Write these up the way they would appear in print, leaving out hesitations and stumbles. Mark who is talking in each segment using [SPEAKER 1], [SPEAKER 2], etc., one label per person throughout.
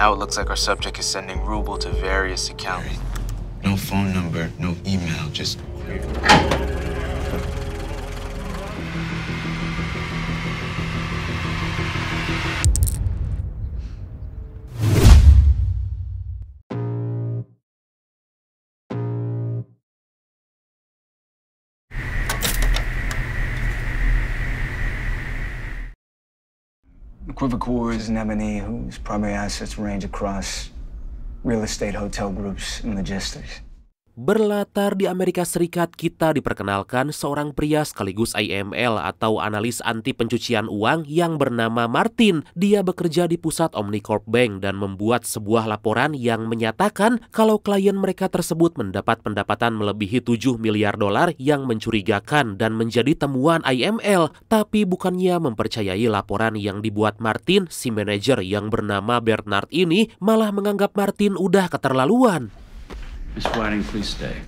[SPEAKER 1] Now it looks like our subject is sending ruble to various accounts.
[SPEAKER 2] No phone number, no email, just query.
[SPEAKER 3] Equivocore is an M&E whose primary assets range across real estate, hotel groups, and logistics.
[SPEAKER 4] Berlatar di Amerika Serikat, kita diperkenalkan seorang pria sekaligus AML atau analis anti pencucian uang yang bernama Martin. Dia bekerja di pusat Omnicorp Bank dan membuat sebuah laporan yang menyatakan kalau klien mereka tersebut mendapat pendapatan melebihi 7 miliar dolar yang mencurigakan dan menjadi temuan AML. Tapi bukannya mempercayai laporan yang dibuat Martin, si manajer yang bernama Bernard ini malah menganggap Martin udah keterlaluan.
[SPEAKER 5] Miss Whiting, please stay.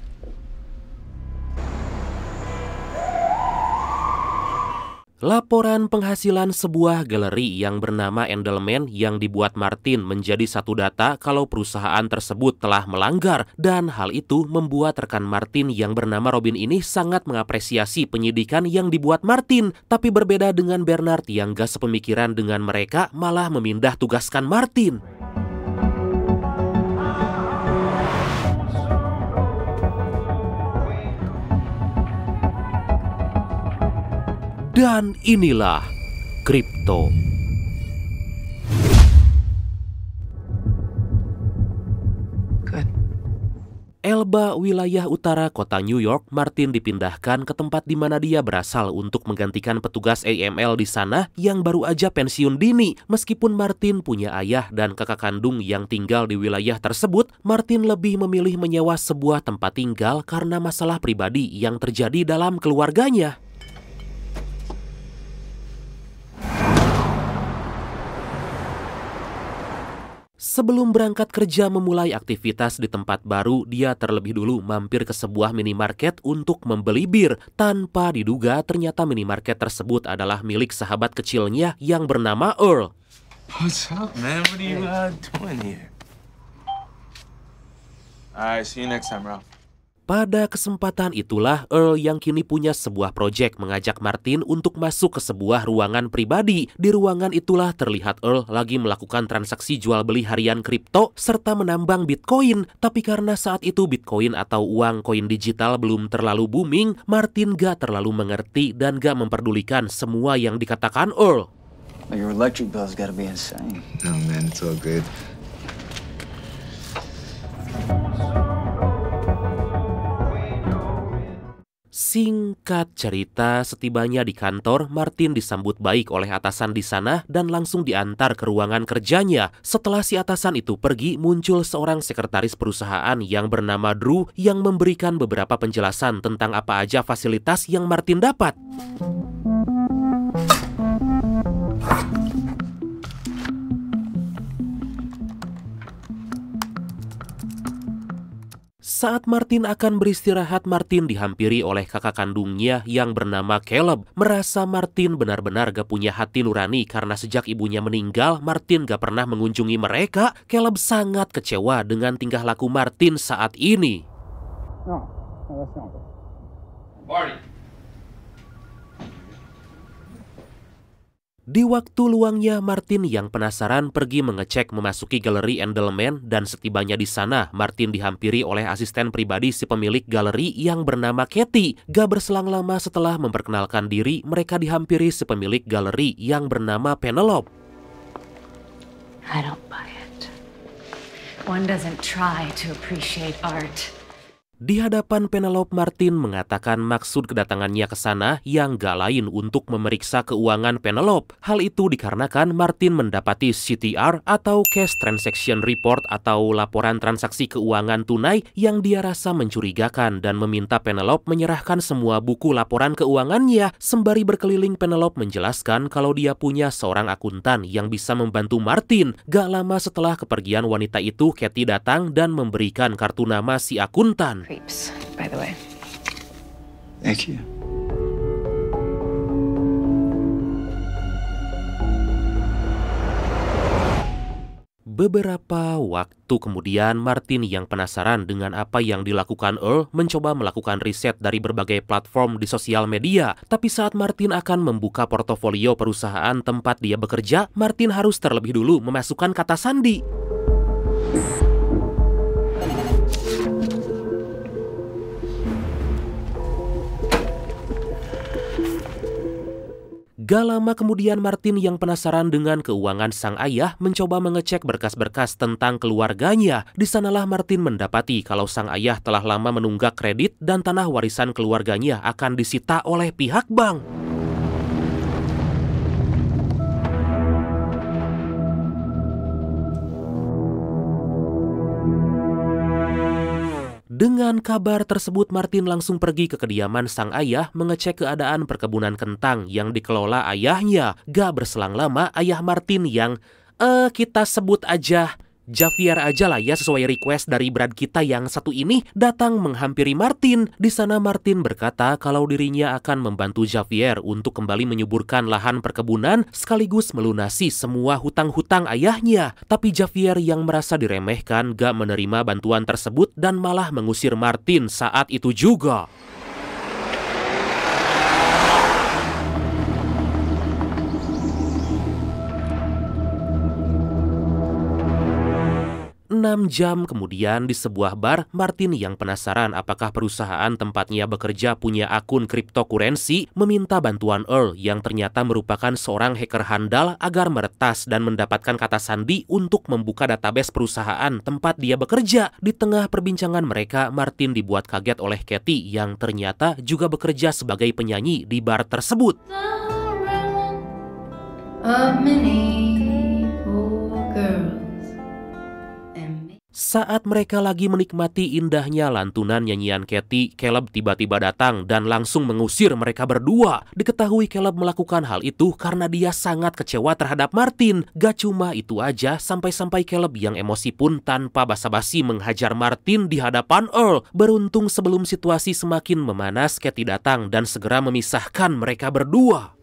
[SPEAKER 4] Laporan penghasilan sebuah galeri yang bernama Endelman yang dibuat Martin menjadi satu data kalau perusahaan tersebut telah melanggar, dan hal itu membuat rekan Martin yang bernama Robin ini sangat mengapresiasi penyidikan yang dibuat Martin. Tapi berbeda dengan Bernard yang gak sepemikiran dengan mereka, malah memindah tugaskan Martin. Dan inilah kripto. Elba, wilayah utara kota New York, Martin dipindahkan ke tempat di mana dia berasal untuk menggantikan petugas AML di sana yang baru aja pensiun dini. Meskipun Martin punya ayah dan kakak kandung yang tinggal di wilayah tersebut, Martin lebih memilih menyewa sebuah tempat tinggal karena masalah pribadi yang terjadi dalam keluarganya. Sebelum berangkat kerja memulai aktivitas di tempat baru, dia terlebih dulu mampir ke sebuah minimarket untuk membeli bir. Tanpa diduga, ternyata minimarket tersebut adalah milik sahabat kecilnya yang bernama Earl.
[SPEAKER 1] What's up, man? What are you doing here? Alright, see you next time, Ralph.
[SPEAKER 4] Pada kesempatan itulah Earl yang kini punya sebuah proyek mengajak Martin untuk masuk ke sebuah ruangan pribadi. Di ruangan itulah terlihat Earl lagi melakukan transaksi jual beli harian kripto serta menambang Bitcoin. Tapi karena saat itu Bitcoin atau uang koin digital belum terlalu booming, Martin gak terlalu mengerti dan gak memperdulikan semua yang dikatakan Earl.
[SPEAKER 3] Your electric bill's gotta be insane.
[SPEAKER 2] No, man, it's all good.
[SPEAKER 4] Singkat cerita, setibanya di kantor, Martin disambut baik oleh atasan di sana dan langsung diantar ke ruangan kerjanya. Setelah si atasan itu pergi, muncul seorang sekretaris perusahaan yang bernama Drew yang memberikan beberapa penjelasan tentang apa aja fasilitas yang Martin dapat. Saat Martin akan beristirahat, Martin dihampiri oleh kakak kandungnya yang bernama Caleb. Merasa Martin benar-benar gak punya hati nurani karena sejak ibunya meninggal, Martin gak pernah mengunjungi mereka. Caleb sangat kecewa dengan tingkah laku Martin saat ini. Di waktu luangnya, Martin yang penasaran pergi mengecek memasuki galeri Endelman, dan setibanya di sana, Martin dihampiri oleh asisten pribadi si pemilik galeri yang bernama Katie. Gak berselang lama setelah memperkenalkan diri, mereka dihampiri si pemilik galeri yang bernama Penelope.
[SPEAKER 6] I don't buy it. One doesn't try to appreciate art.
[SPEAKER 4] Di hadapan Penelope, Martin mengatakan maksud kedatangannya ke sana yang gak lain untuk memeriksa keuangan Penelope. Hal itu dikarenakan Martin mendapati CTR atau Cash Transaction Report atau laporan transaksi keuangan tunai yang dia rasa mencurigakan dan meminta Penelope menyerahkan semua buku laporan keuangannya. Sembari berkeliling, Penelope menjelaskan kalau dia punya seorang akuntan yang bisa membantu Martin. Gak lama setelah kepergian wanita itu, Katie datang dan memberikan kartu nama si akuntan.
[SPEAKER 6] By the way.
[SPEAKER 3] Thank you.
[SPEAKER 4] Beberapa waktu kemudian, Martin yang penasaran dengan apa yang dilakukan Earl mencoba melakukan riset dari berbagai platform di sosial media. Tapi saat Martin akan membuka portofolio perusahaan tempat dia bekerja, Martin harus terlebih dulu memasukkan kata sandi. Gak lama kemudian Martin yang penasaran dengan keuangan sang ayah mencoba mengecek berkas-berkas tentang keluarganya. Di sanalah Martin mendapati kalau sang ayah telah lama menunggak kredit dan tanah warisan keluarganya akan disita oleh pihak bank. Dengan kabar tersebut, Martin langsung pergi ke kediaman sang ayah mengecek keadaan perkebunan kentang yang dikelola ayahnya. Gak berselang lama, ayah Martin yang, kita sebut aja Javier aja lah ya sesuai request dari Brad kita yang satu ini, datang menghampiri Martin. Di sana Martin berkata kalau dirinya akan membantu Javier untuk kembali menyuburkan lahan perkebunan sekaligus melunasi semua hutang-hutang ayahnya. Tapi Javier yang merasa diremehkan gak menerima bantuan tersebut dan malah mengusir Martin saat itu juga. 6 jam kemudian di sebuah bar, Martin yang penasaran apakah perusahaan tempatnya bekerja punya akun cryptocurrency meminta bantuan Earl yang ternyata merupakan seorang hacker handal agar meretas dan mendapatkan kata sandi untuk membuka database perusahaan tempat dia bekerja. Di tengah perbincangan mereka, Martin dibuat kaget oleh Katie yang ternyata juga bekerja sebagai penyanyi di bar tersebut. Saat mereka lagi menikmati indahnya lantunan nyanyian Katie, Caleb tiba-tiba datang dan langsung mengusir mereka berdua. Diketahui Caleb melakukan hal itu karena dia sangat kecewa terhadap Martin. Gak cuma itu aja, sampai-sampai Caleb yang emosi pun tanpa basa-basi menghajar Martin di hadapan Earl. Beruntung sebelum situasi semakin memanas, Katie datang dan segera memisahkan mereka berdua.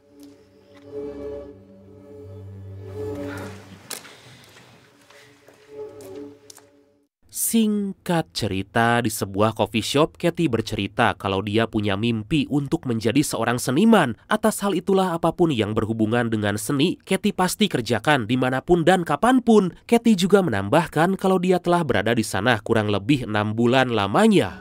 [SPEAKER 4] Singkat cerita, di sebuah coffee shop, Katie bercerita kalau dia punya mimpi untuk menjadi seorang seniman. Atas hal itulah apapun yang berhubungan dengan seni, Katie pasti kerjakan dimanapun dan kapanpun. Katie juga menambahkan kalau dia telah berada di sana kurang lebih 6 bulan lamanya.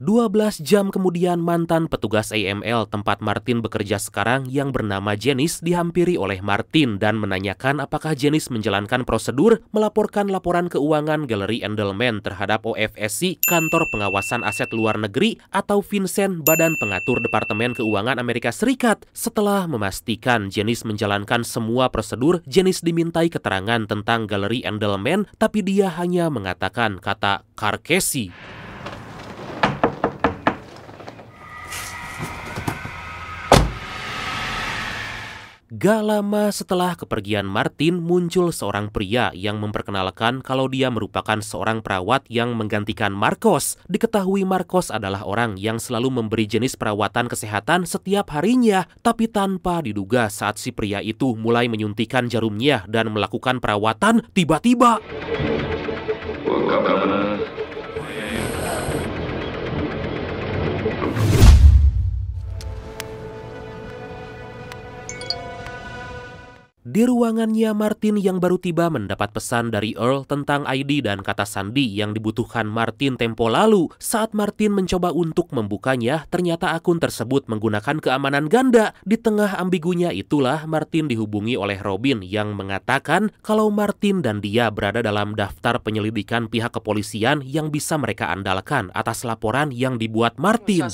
[SPEAKER 4] 12 jam kemudian, mantan petugas AML tempat Martin bekerja sekarang yang bernama Janice dihampiri oleh Martin dan menanyakan apakah Janice menjalankan prosedur melaporkan laporan keuangan Gallery Endelman terhadap OFSC, Kantor Pengawasan Aset Luar Negeri, atau Vincent, Badan Pengatur Departemen Keuangan Amerika Serikat. Setelah memastikan Janice menjalankan semua prosedur, Janice dimintai keterangan tentang Gallery Endelman, tapi dia hanya mengatakan kata Carcassi. Gak lama setelah kepergian Martin, muncul seorang pria yang memperkenalkan kalau dia merupakan seorang perawat yang menggantikan Marcos. Diketahui Marcos adalah orang yang selalu memberi jenis perawatan kesehatan setiap harinya, tapi tanpa diduga saat si pria itu mulai menyuntikkan jarumnya dan melakukan perawatan, tiba-tiba di ruangannya, Martin yang baru tiba mendapat pesan dari Earl tentang ID dan kata sandi yang dibutuhkan Martin tempo lalu. Saat Martin mencoba untuk membukanya, ternyata akun tersebut menggunakan keamanan ganda. Di tengah ambigunya itulah Martin dihubungi oleh Robin yang mengatakan kalau Martin dan dia berada dalam daftar penyelidikan pihak kepolisian yang bisa mereka andalkan atas laporan yang dibuat Martin.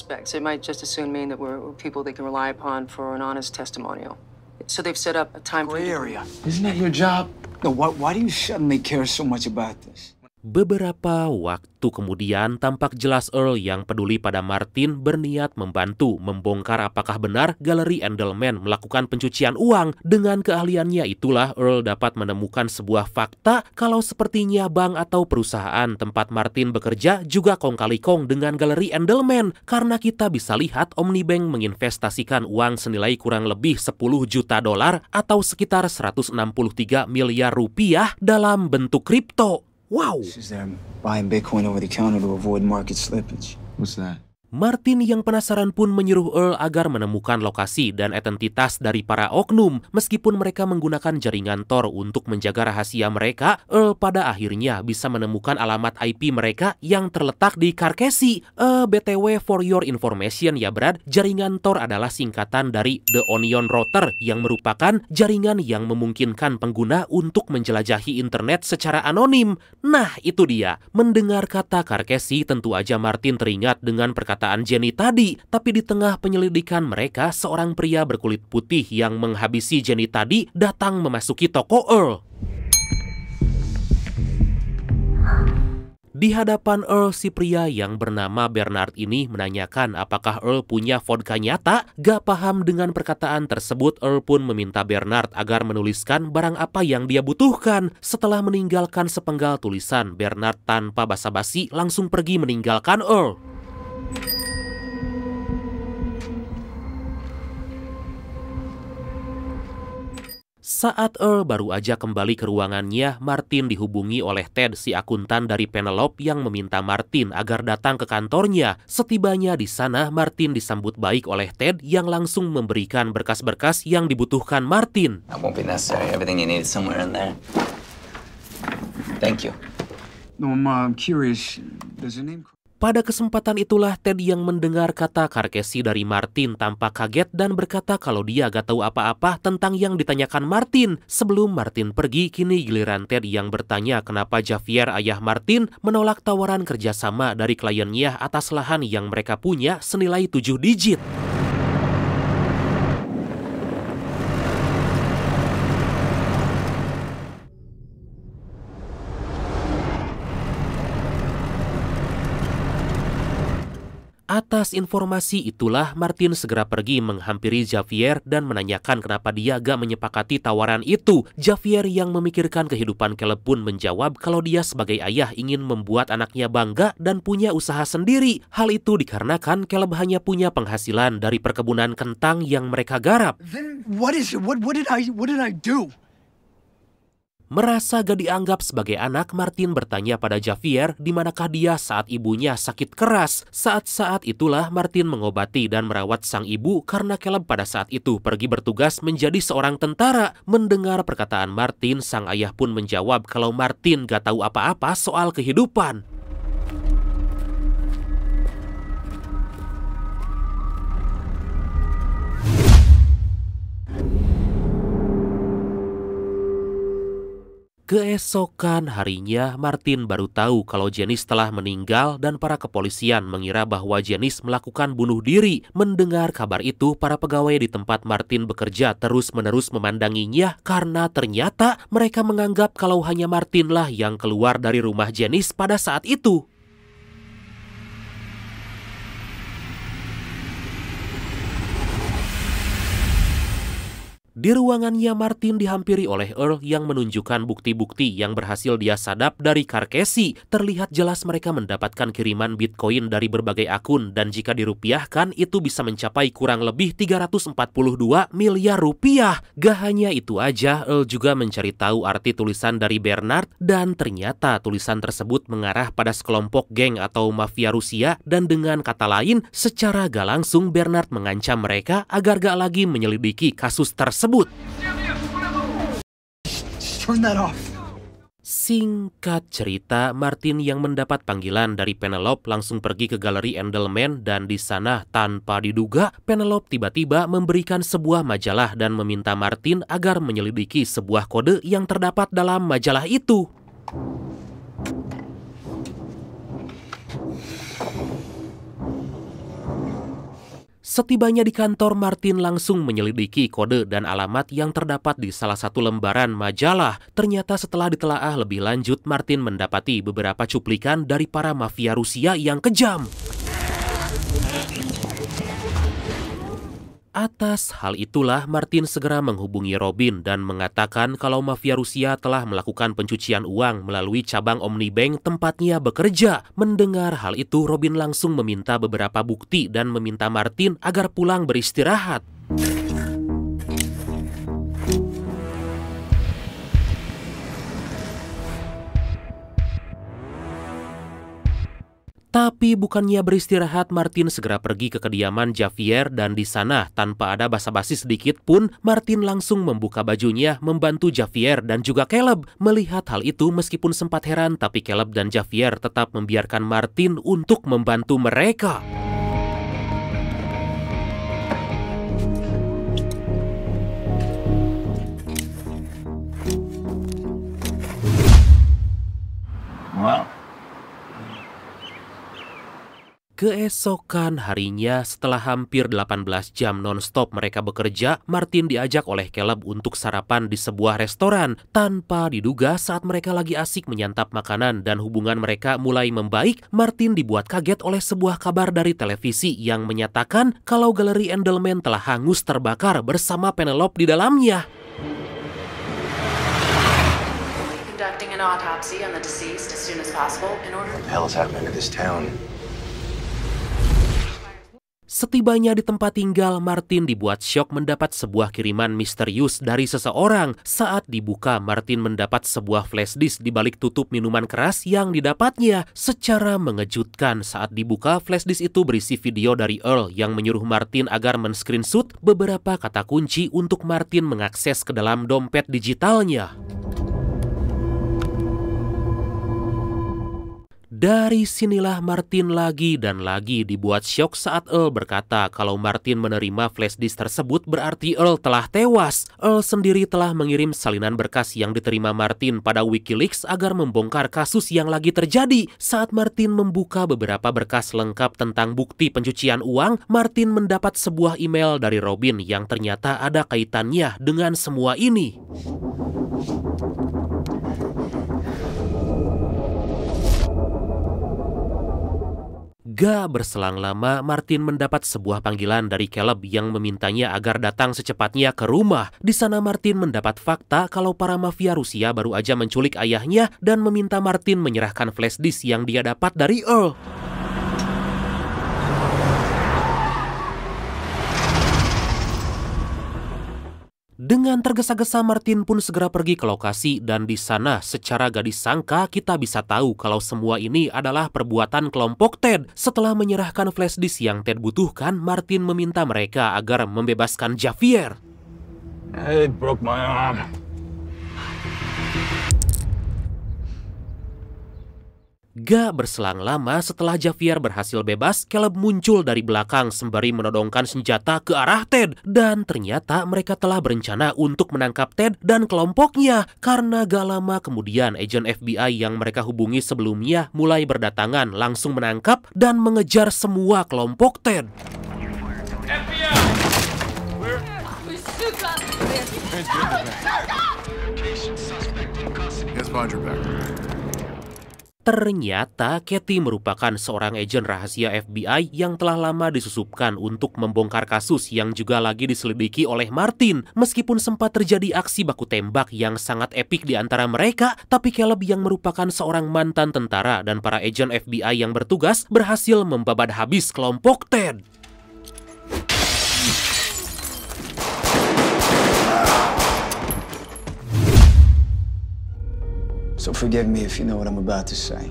[SPEAKER 7] So they've set up a time
[SPEAKER 3] area. Isn't that your job? No, why do you suddenly care so much about this?
[SPEAKER 4] Beberapa waktu kemudian, tampak jelas Earl yang peduli pada Martin berniat membantu membongkar apakah benar galeri Endelman melakukan pencucian uang. Dengan keahliannya itulah Earl dapat menemukan sebuah fakta kalau sepertinya bank atau perusahaan tempat Martin bekerja juga kong kali kong dengan galeri Endelman, karena kita bisa lihat Omnibank menginvestasikan uang senilai kurang lebih 10 juta dolar atau sekitar 163 miliar rupiah dalam bentuk kripto. Wow!
[SPEAKER 3] This is them buying Bitcoin over the counter to avoid market slippage.
[SPEAKER 2] What's that?
[SPEAKER 4] Martin yang penasaran pun menyuruh Earl agar menemukan lokasi dan identitas dari para oknum. Meskipun mereka menggunakan jaringan Tor untuk menjaga rahasia mereka, Earl pada akhirnya bisa menemukan alamat IP mereka yang terletak di Carcassie. BTW for your information ya Brad, jaringan Tor adalah singkatan dari The Onion Router yang merupakan jaringan yang memungkinkan pengguna untuk menjelajahi internet secara anonim. Nah, itu dia. Mendengar kata Carcassie, tentu aja Martin teringat dengan perkataan Jenny tadi, tapi di tengah penyelidikan mereka, seorang pria berkulit putih yang menghabisi Jenny tadi datang memasuki toko Earl. Di hadapan Earl, si pria yang bernama Bernard ini menanyakan apakah Earl punya vodka nyata. Gak paham dengan perkataan tersebut, Earl pun meminta Bernard agar menuliskan barang apa yang dia butuhkan. Setelah meninggalkan sepenggal tulisan, Bernard tanpa basa-basi langsung pergi meninggalkan Earl. Saat Earl baru aja kembali ke ruangannya, Martin dihubungi oleh Ted, si akuntan dari Penelope yang meminta Martin agar datang ke kantornya. Setibanya di sana, Martin disambut baik oleh Ted yang langsung memberikan berkas-berkas yang dibutuhkan Martin.
[SPEAKER 7] That won't be necessary. Everything you need is somewhere in there. Thank you.
[SPEAKER 3] No, I'm curious. Does the name...
[SPEAKER 4] Pada kesempatan itulah Ted yang mendengar kata Carcassie dari Martin tampak kaget dan berkata kalau dia gak tahu apa-apa tentang yang ditanyakan Martin. Sebelum Martin pergi, kini giliran Ted yang bertanya kenapa Javier, ayah Martin, menolak tawaran kerjasama dari kliennya atas lahan yang mereka punya senilai 7 digit. Atas informasi itulah Martin segera pergi menghampiri Javier dan menanyakan kenapa dia gak menyepakati tawaran itu. Javier yang memikirkan kehidupan Caleb pun menjawab kalau dia sebagai ayah ingin membuat anaknya bangga dan punya usaha sendiri. Hal itu dikarenakan Caleb hanya punya penghasilan dari perkebunan kentang yang mereka garap.
[SPEAKER 3] Then what is it? What did I do?
[SPEAKER 4] Merasa gak dianggap sebagai anak, Martin bertanya pada Javier di manakah dia saat ibunya sakit keras. Saat-saat itulah Martin mengobati dan merawat sang ibu karena Caleb pada saat itu pergi bertugas menjadi seorang tentara. Mendengar perkataan Martin, sang ayah pun menjawab kalau Martin gak tahu apa-apa soal kehidupan. Keesokan harinya, Martin baru tahu kalau Janice telah meninggal dan para kepolisian mengira bahwa Janice melakukan bunuh diri. Mendengar kabar itu, para pegawai di tempat Martin bekerja terus-menerus memandanginya karena ternyata mereka menganggap kalau hanya Martinlah yang keluar dari rumah Janice pada saat itu. Di ruangannya, Martin dihampiri oleh Earl yang menunjukkan bukti-bukti yang berhasil dia sadap dari Carcassie. Terlihat jelas mereka mendapatkan kiriman Bitcoin dari berbagai akun dan jika dirupiahkan itu bisa mencapai kurang lebih 342 miliar rupiah. Gak hanya itu aja, Earl juga mencari tahu arti tulisan dari Bernard dan ternyata tulisan tersebut mengarah pada sekelompok geng atau mafia Rusia dan dengan kata lain, secara gak langsung Bernard mengancam mereka agar gak lagi menyelidiki kasus tersebut.
[SPEAKER 3] Turn that off.
[SPEAKER 4] Singkat cerita, Martin yang mendapat panggilan dari Penelope langsung pergi ke galeri Endelman dan di sana tanpa diduga Penelope tiba-tiba memberikan sebuah majalah dan meminta Martin agar menyelidiki sebuah kode yang terdapat dalam majalah itu. Setibanya di kantor, Martin langsung menyelidiki kode dan alamat yang terdapat di salah satu lembaran majalah. Ternyata setelah ditelaah lebih lanjut, Martin mendapati beberapa cuplikan dari para mafia Rusia yang kejam. Atas hal itulah Martin segera menghubungi Robin dan mengatakan kalau mafia Rusia telah melakukan pencucian uang melalui cabang Omnibank tempatnya bekerja. Mendengar hal itu, Robin langsung meminta beberapa bukti dan meminta Martin agar pulang beristirahat. Tapi bukannya beristirahat, Martin segera pergi ke kediaman Javier dan di sana tanpa ada basa-basi sedikit pun, Martin langsung membuka bajunya membantu Javier dan juga Caleb. Melihat hal itu, meskipun sempat heran, tapi Caleb dan Javier tetap membiarkan Martin untuk membantu mereka.
[SPEAKER 5] Well,
[SPEAKER 4] Keesokan harinya, setelah hampir 18 jam non-stop mereka bekerja, Martin diajak oleh Caleb untuk sarapan di sebuah restoran. Tanpa diduga, saat mereka lagi asik menyantap makanan dan hubungan mereka mulai membaik, Martin dibuat kaget oleh sebuah kabar dari televisi yang menyatakan kalau galeri Endelman telah hangus terbakar bersama Penelope di dalamnya.
[SPEAKER 8] Conducting an autopsy on the deceased as soon as possible in order.
[SPEAKER 2] What the hell is happening to this town?
[SPEAKER 4] Setibanya di tempat tinggal, Martin dibuat syok mendapat sebuah kiriman misterius dari seseorang. Saat dibuka, Martin mendapat sebuah flash disk di balik tutup minuman keras yang didapatnya. Secara mengejutkan, saat dibuka, flash disk itu berisi video dari Earl yang menyuruh Martin agar men-screenshot beberapa kata kunci untuk Martin mengakses ke dalam dompet digitalnya. Dari sinilah Martin lagi dan lagi dibuat syok saat Earl berkata kalau Martin menerima flash disk tersebut berarti Earl telah tewas. Earl sendiri telah mengirim salinan berkas yang diterima Martin pada Wikileaks agar membongkar kasus yang lagi terjadi. Saat Martin membuka beberapa berkas lengkap tentang bukti pencucian uang, Martin mendapat sebuah email dari Robin yang ternyata ada kaitannya dengan semua ini. Gak berselang lama, Martin mendapat sebuah panggilan dari Caleb yang memintanya agar datang secepatnya ke rumah. Di sana Martin mendapat fakta kalau para mafia Rusia baru aja menculik ayahnya dan meminta Martin menyerahkan flash disk yang dia dapat dari Earl. Dengan tergesa-gesa, Martin pun segera pergi ke lokasi dan di sana secara gak disangka kita bisa tahu kalau semua ini adalah perbuatan kelompok Ted. Setelah menyerahkan flash disk yang Ted butuhkan, Martin meminta mereka agar membebaskan Javier.
[SPEAKER 5] I broke my arm.
[SPEAKER 4] Gak berselang lama setelah Javier berhasil bebas, Caleb muncul dari belakang sembari menodongkan senjata ke arah Ted. Dan ternyata mereka telah berencana untuk menangkap Ted dan kelompoknya. Karena gak lama kemudian agen FBI yang mereka hubungi sebelumnya mulai berdatangan langsung menangkap dan mengejar semua kelompok Ted.
[SPEAKER 1] FBI!
[SPEAKER 4] Ternyata Kathy merupakan seorang agen rahasia FBI yang telah lama disusupkan untuk membongkar kasus yang juga lagi diselidiki oleh Martin. Meskipun sempat terjadi aksi baku tembak yang sangat epik di antara mereka, tapi Caleb yang merupakan seorang mantan tentara dan para agen FBI yang bertugas berhasil membabat habis kelompok Ted.
[SPEAKER 3] So forgive me if you know what I'm about to say.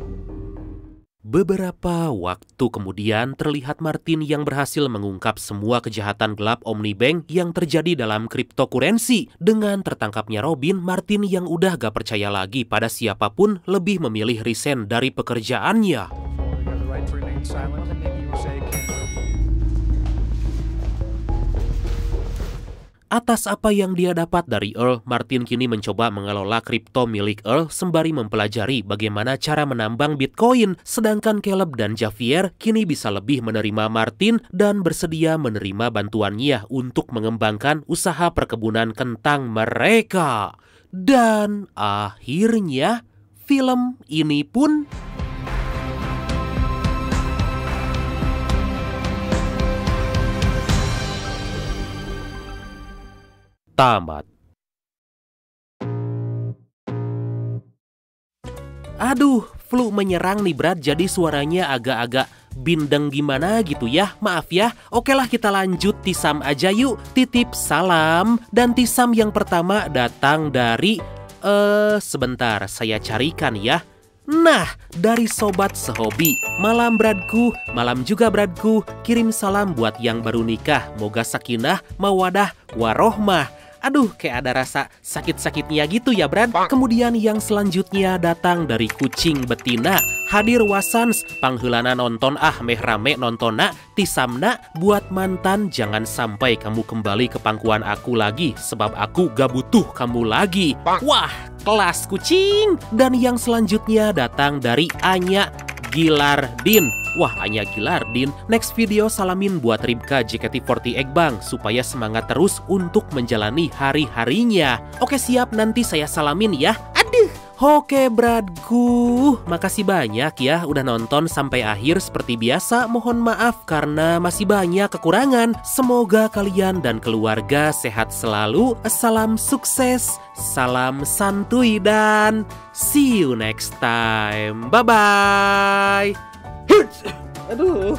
[SPEAKER 4] Beberapa waktu kemudian terlihat Martin yang berhasil mengungkap semua kejahatan gelap Omnibank yang terjadi dalam cryptocurrency. Dengan tertangkapnya Robin, Martin yang udah gak percaya lagi pada siapapun lebih memilih resign dari pekerjaannya. Atas apa yang dia dapat dari Earl, Martin kini mencoba mengelola kripto milik Earl sembari mempelajari bagaimana cara menambang Bitcoin. Sedangkan Caleb dan Javier kini bisa lebih menerima Martin dan bersedia menerima bantuannya untuk mengembangkan usaha perkebunan kentang mereka. Dan akhirnya film ini pun tamat. Aduh, flu menyerang nih Brad, jadi suaranya agak-agak bindeng gimana gitu ya. Maaf ya. Oke lah, kita lanjut tisam aja yuk. Titip salam. Dan tisam yang pertama datang dari sebentar, saya carikan ya. Nah, dari sobat sehobi. Malam Bradku, malam juga Bradku. Kirim salam buat yang baru nikah. Moga sakinah, mawadah, warohmah. Aduh, kayak ada rasa sakit-sakitnya gitu ya Brad. Kemudian yang selanjutnya datang dari kucing betina. Hadir wasans, pangheulana nonton meh rame nontona, tisamna buat mantan jangan sampai kamu kembali ke pangkuan aku lagi sebab aku gak butuh kamu lagi. Wah, kelas kucing. Dan yang selanjutnya datang dari Anya Gilardin. Wah, Anya Gilardin. Next video salamin buat Ribka JKT48 Bang, supaya semangat terus untuk menjalani hari-harinya. Oke siap, nanti saya salamin ya. Aduh. Oke Bradku, makasih banyak ya udah nonton sampai akhir. Seperti biasa mohon maaf karena masih banyak kekurangan. Semoga kalian dan keluarga sehat selalu. Salam sukses, salam santuy, dan see you next time. Bye-bye. Aduh.